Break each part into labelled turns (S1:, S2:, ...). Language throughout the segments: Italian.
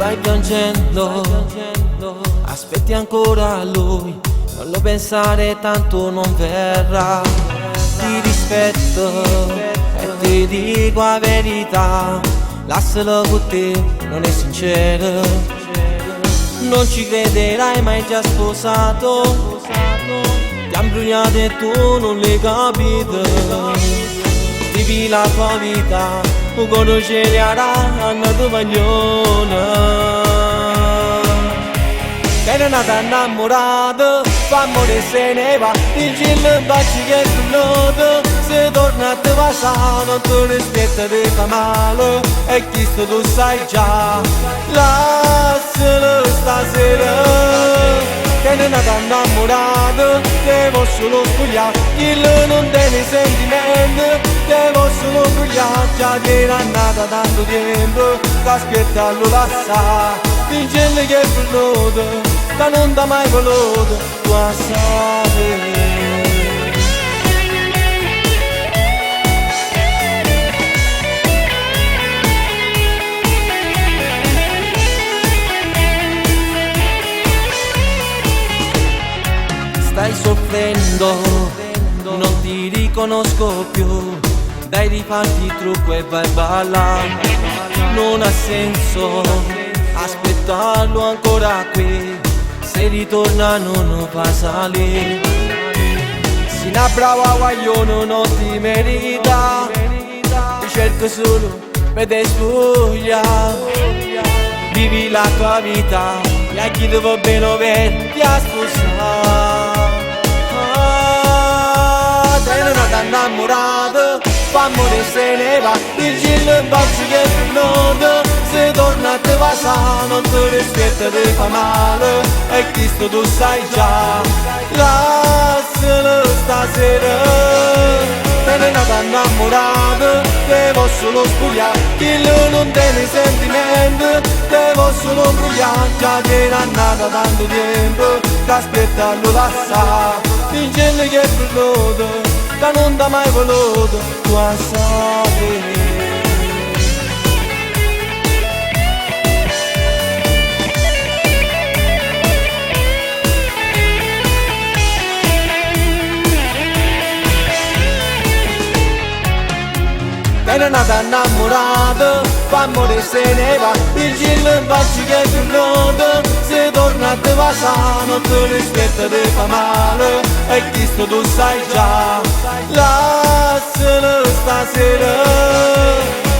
S1: stai piangendo, aspetti ancora lui, non lo pensare tanto non verrà. Ti rispetto e ti dico la verità, lascialo con te, non è sincero. Non ci crederai mai già sposato, ti ha imbrogliato e tu non l'hai capito. Vivi la tua vita, o conoscerai una tua pagliona. Che non è innamorato, fa amore se ne va, il gillo baci che è venuto. Se torna a te passare, non ti rispetta ti fa male, e chi sto tu sai già. Lascialo stasera, che non è innamorato, devo solo spogliare, chi non tiene sentimenti, devo solo spogliare. Già che era nata tanto tempo, che aspettarlo lasciare, dicendo che è venuto, che non t'ha mai voluto, tu a sapere. Stai soffrendo, non ti riconosco più, dai rifarti il trucco e vai a ballare. Non ha senso aspettarlo ancora qui, se ritorna non fa salire. Si una brava guaglione non ti merita, ti cerco solo per te spuglia. Vivi la tua vita e a chi ti va bene per ti a sposare. Te non è innamorato, fa amore se ne va, il gillo baci che è venuto. Se torna a te passare, non ti rispetta ti fa male, e chi sto tu sai già. Lascialo stasera, te ne è innamorato, devo solo spogliare, chi non tiene sentimenti, devo solo imbrogliare. Già che era nata tanto tempo, che aspettarlo lasciare, dicendo che è venuto, che non t'ha mai voluto, tu a sapere. Te non è innamorato, fa amore se ne va, il gillo baci che è venuto. Se torna a te passare, non ti rispetta ti fa male, e chi sto tu sai già. Lascialo stasera,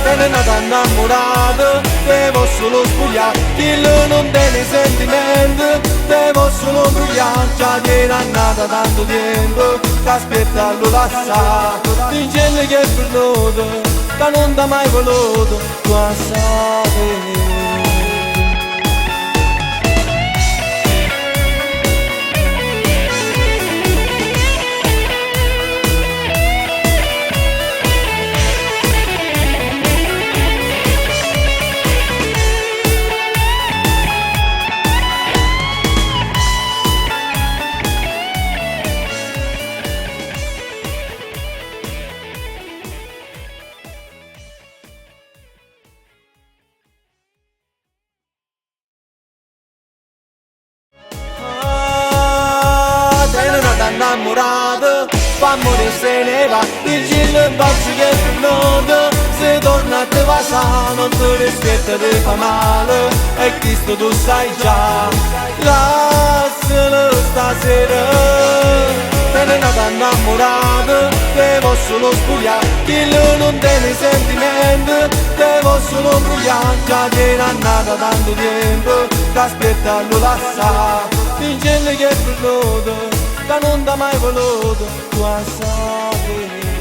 S1: te non è innamorato, devo solo spogliare, chi non tiene sentimenti, devo solo imbrogliare. Già che era nata tanto tempo, che aspettarlo lasciare, dicendo che è venuto, che non t'ha mai voluto, tu a sapere. Te non è innamorato, fa amore se ne va, il gillo baci che è venuto. Se torna a te passare, non ti rispetta ti fa male, e chi sto tu sai già. Lascialo stasera, te non è innamorato, devo solo spogliare, chi non tiene sentimenti, devo solo imbrogliare. Già che era nata tanto tempo, che aspettarlo lasciare, dicendo che è venuto, che non t'ha mai voluto, tu a sapere.